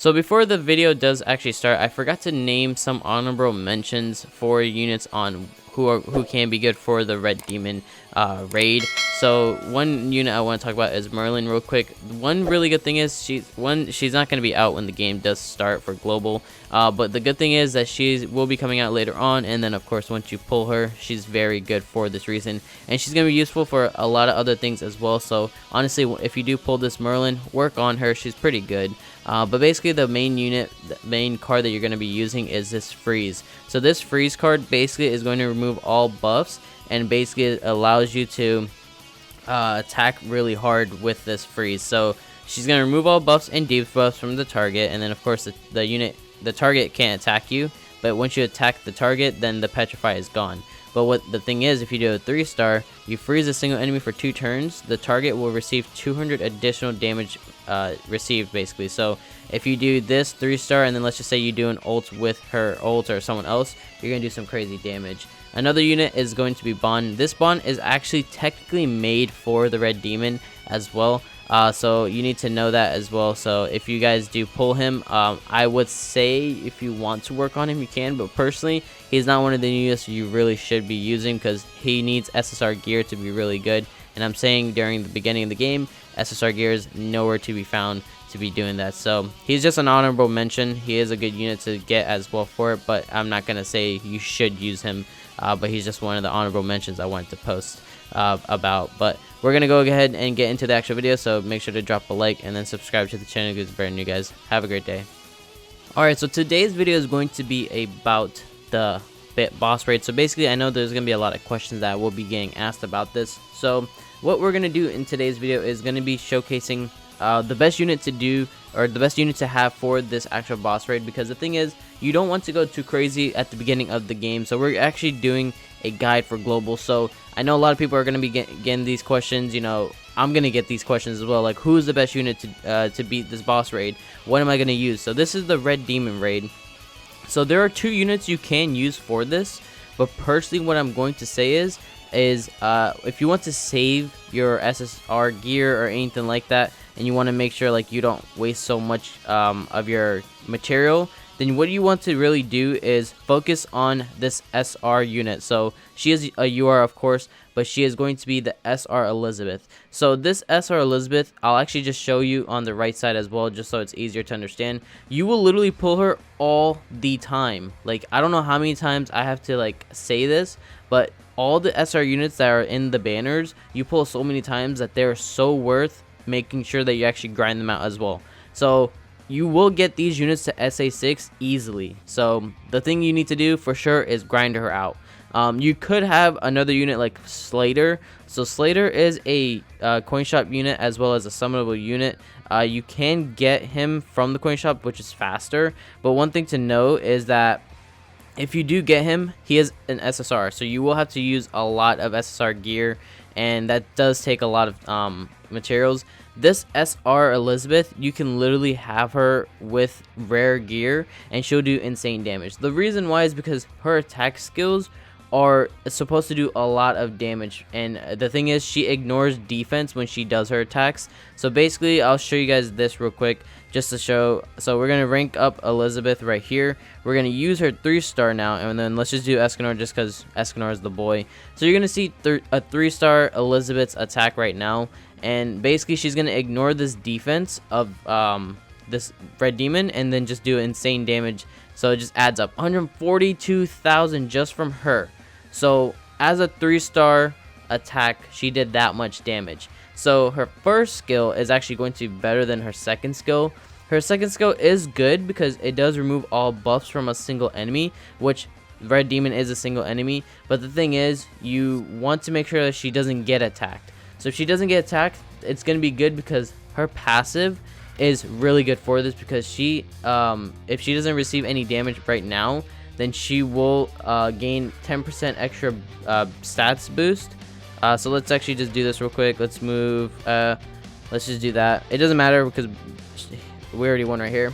So before the video does actually start, I forgot to name some honorable mentions for units on who can be good for the Red Demon raid. So one unit I want to talk about is Merlin real quick. One really good thing is she's not going to be out when the game does start for global, but the good thing is that she will be coming out later on, and then of course once you pull her, she's very good for this reason, and she's going to be useful for a lot of other things as well. So honestly, if you do pull this Merlin, work on her, she's pretty good. But basically the main card that you're going to be using is this freeze. So this freeze card basically is going to remove all buffs, and basically it allows you to attack really hard with this freeze. So she's going to remove all buffs and debuffs from the target, and then of course the target can't attack you, but once you attack the target, then the petrify is gone. But what the thing is, if you do a 3-star, you freeze a single enemy for 2 turns, the target will receive 200 additional damage received basically. So if you do this 3-star, and then let's just say you do an ult with her ult or someone else, you're gonna do some crazy damage. Another unit is going to be Bond. This Bond is actually technically made for the Red Demon as well, so you need to know that as well. So if you guys do pull him, I would say if you want to work on him, you can, but personally he's not one of the units you really should be using because he needs SSR gear to be really good, and I'm saying during the beginning of the game, SSR gear is nowhere to be found to be doing that. So he's just an honorable mention. He is a good unit to get as well for it, but I'm not gonna say you should use him, but he's just one of the honorable mentions I wanted to post about. But we're gonna go ahead and get into the actual video, so make sure to drop a like and then subscribe to the channel because it's very new, guys. Have a great day. Alright, so today's video is going to be about the boss raid. So basically, I know there's gonna be a lot of questions that will be getting asked about this. So what we're gonna do in today's video is gonna be showcasing the best unit to do, or the best unit to have for this actual boss raid, because the thing is, you don't want to go too crazy at the beginning of the game. So we're actually doing a guide for global. So I know a lot of people are going to be getting these questions. You know, I'm going to get these questions as well, like who's the best unit to beat this boss raid, what am I going to use? So this is the Red Demon raid. So there are 2 units you can use for this, but personally what I'm going to say is if you want to save your SSR gear or anything like that, and you want to make sure like you don't waste so much of your material, then what you want to really do is focus on this SR unit. So she is a UR of course, but she is going to be the SR Elizabeth. So this SR Elizabeth, I'll actually just show you on the right side as well, just so it's easier to understand. You will literally pull her all the time. Like, I don't know how many times I have to like say this, but all the SR units that are in the banners, you pull so many times that they're so worth making sure that you actually grind them out as well. So you will get these units to SA6 easily. So the thing you need to do for sure is grind her out. You could have another unit like Slater. So Slater is a coin shop unit as well as a summonable unit. You can get him from the coin shop, which is faster. But one thing to know is that if you do get him, he is an SSR. So you will have to use a lot of SSR gear, and that does take a lot of materials. This SR Elizabeth, you can literally have her with rare gear and she'll do insane damage. The reason why is because her attack skills are supposed to do a lot of damage, and the thing is, she ignores defense when she does her attacks. So basically, I'll show you guys this real quick just to show. So we're gonna rank up Elizabeth right here. We're gonna use her 3-star now, and then let's just do Escanor just because Escanor is the boy. So you're gonna see a 3-star Elizabeth's attack right now, and basically she's gonna ignore this defense of this Red Demon and then just do insane damage. So it just adds up 142,000 just from her. So as a 3-star attack, she did that much damage. So her first skill is actually going to be better than her second skill. Her second skill is good because it does remove all buffs from a single enemy, which Red Demon is a single enemy. But the thing is, you want to make sure that she doesn't get attacked. So if she doesn't get attacked, it's going to be good because her passive is really good for this, because she if she doesn't receive any damage right now, then she will gain 10% extra stats boost. So let's actually just do this real quick. Let's move, let's just do that. It doesn't matter because we already won right here.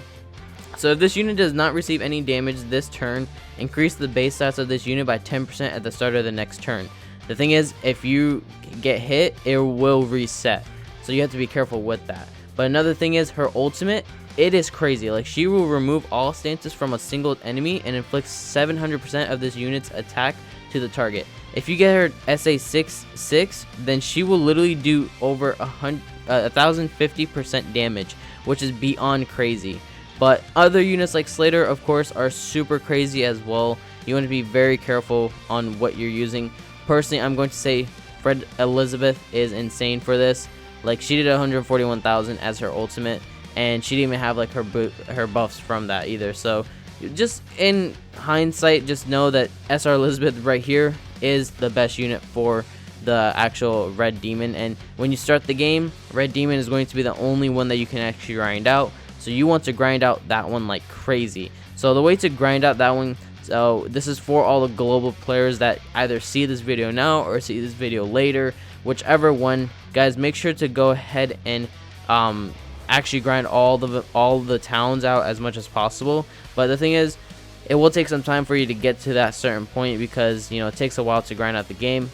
So if this unit does not receive any damage this turn, increase the base stats of this unit by 10% at the start of the next turn. The thing is, if you get hit, it will reset, so you have to be careful with that. But another thing is, her ultimate it is crazy. Like, she will remove all stances from a single enemy and inflicts 700% of this unit's attack to the target. If you get her SA 6/6, then she will literally do over 1050% damage, which is beyond crazy. But other units like Slater, of course, are super crazy as well. You want to be very careful on what you're using. Personally, I'm going to say Fred Elizabeth is insane for this. Like, she did 141,000 as her ultimate, and she didn't even have like her buffs from that either. So just in hindsight, just know that SR Elizabeth right here is the best unit for the actual Red Demon. And when you start the game, Red Demon is going to be the only one that you can actually grind out. So you want to grind out that one like crazy. So the way to grind out that one, so this is for all the global players that either see this video now or see this video later, whichever one, guys, make sure to go ahead and actually grind all the towns out as much as possible. But the thing is, it will take some time for you to get to that certain point, because you know it takes a while to grind out the game.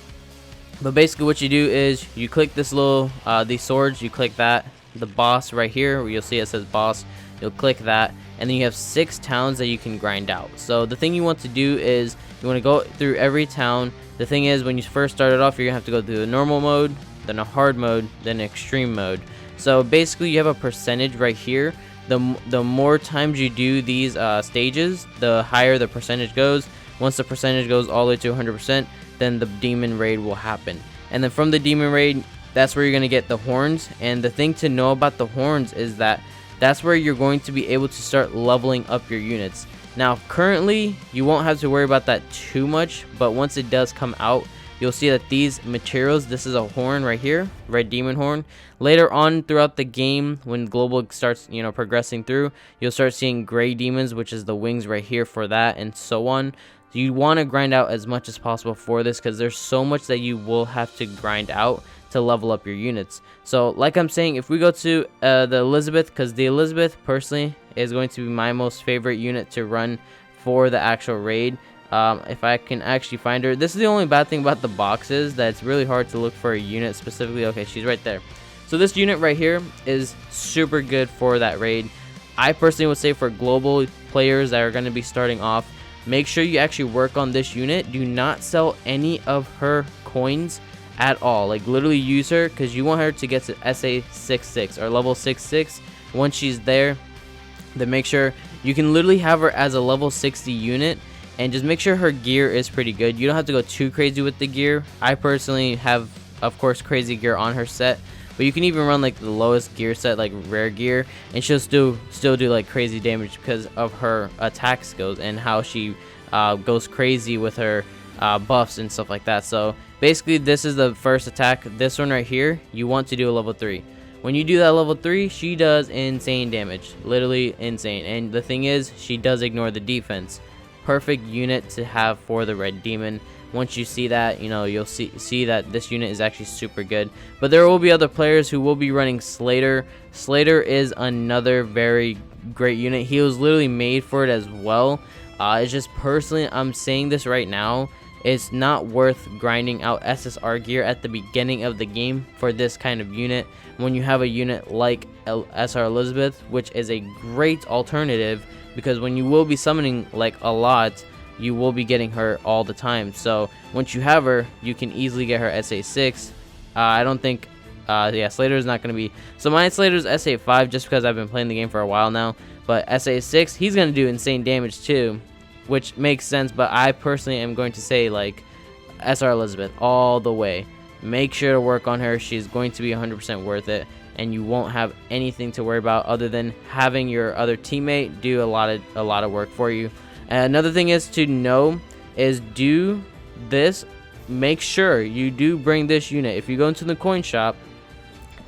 But basically what you do is you click this little these swords, you click that, the boss right here where you'll see it says boss, you'll click that, and then you have 6 towns that you can grind out. So the thing you want to do is you want to go through every town. The thing is, when you first start it off, you're gonna have to go through the normal mode, then a hard mode, then extreme mode. So basically you have a percentage right here. The more times you do these stages, the higher the percentage goes. Once the percentage goes all the way to 100%, then the demon raid will happen. And then from the demon raid, that's where you're going to get the horns. And the thing to know about the horns is that that's where you're going to be able to start leveling up your units. Now currently you won't have to worry about that too much, but once it does come out, you'll see that these materials, this is a horn right here, red demon horn. Later on throughout the game, when global starts, you know, progressing through, you'll start seeing gray demons, which is the wings right here for that, and so on. You want to grind out as much as possible for this, because there's so much that you will have to grind out to level up your units. So like I'm saying, if we go to the Elizabeth, because the Elizabeth personally is going to be my most favorite unit to run for the actual raid. If I can actually find her. This is the only bad thing about the boxes, that it's really hard to look for a unit specifically. Okay, she's right there. So this unit right here is super good for that raid. I personally would say for global players that are going to be starting off, make sure you actually work on this unit. Do not sell any of her coins at all. Like, literally use her, because you want her to get to SA 6/6 or level 6/6. Once she's there, then make sure you can literally have her as a level 60 unit. And just make sure her gear is pretty good. You don't have to go too crazy with the gear. I personally have, of course, crazy gear on her set. But you can even run like the lowest gear set, like rare gear, and she'll still do like crazy damage because of her attack skills and how she goes crazy with her buffs and stuff like that. So basically this is the first attack. This one right here, you want to do a level 3. When you do that level 3, she does insane damage. Literally insane. And the thing is, she does ignore the defense. Perfect unit to have for the Red Demon. Once you see that, you know, you'll see that this unit is actually super good. But there will be other players who will be running Slater. Slater is another very great unit. He was literally made for it as well. It's just, personally, I'm saying this right now, it's not worth grinding out SSR gear at the beginning of the game for this kind of unit, when you have a unit like SR Elizabeth, which is a great alternative, because when you will be summoning like a lot, you will be getting her all the time. So once you have her, you can easily get her SA 6. I don't think yeah, Slater is not going to be, so my Slater's SA 5 just because I've been playing the game for a while now. But SA 6, he's going to do insane damage too, which makes sense. But I personally am going to say like SR Elizabeth all the way. Make sure to work on her. She's going to be 100% worth it, and you won't have anything to worry about other than having your other teammate do a lot of work for you. And another thing is to know is, do this, make sure you do bring this unit. If you go into the coin shop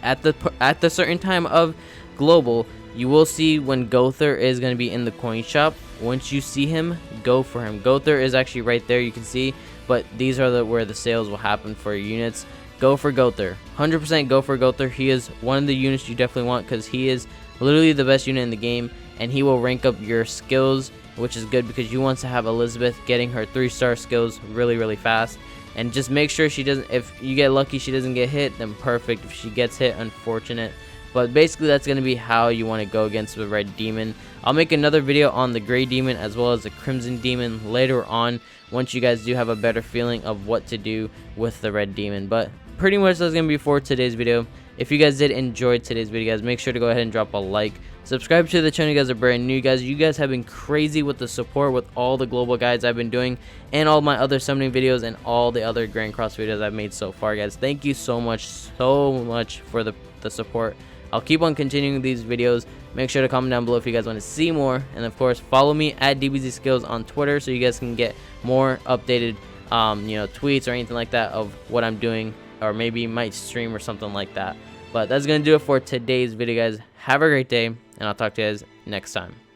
at the certain time of global, you will see when Gother is going to be in the coin shop. Once you see him, go for him. Gother is actually right there, you can see, but these are where the sales will happen for your units. Go for Gother. 100% go for Gother. He is one of the units you definitely want, because he is literally the best unit in the game, and he will rank up your skills, which is good because you want to have Elizabeth getting her 3-star skills really fast. And just make sure she doesn't, if you get lucky she doesn't get hit, then perfect. If she gets hit, unfortunate. But basically that's going to be how you want to go against the red demon. I'll make another video on the gray demon as well as the crimson demon later on, once you guys do have a better feeling of what to do with the red demon. But pretty much that's going to be for today's video. If you guys did enjoy today's video, guys, make sure to go ahead and drop a like. Subscribe to the channel. You guys are brand new, guys. You guys have been crazy with the support with all the global guides I've been doing and all my other summoning videos and all the other Grand Cross videos I've made so far, guys. Thank you so much for the support. I'll keep on continuing these videos. Make sure to comment down below if you guys want to see more, and of course follow me at DBZSkills on Twitter so you guys can get more updated tweets or anything like that of what I'm doing, or maybe might stream or something like that. But that's gonna do it for today's video, guys. Have a great day, and I'll talk to you guys next time.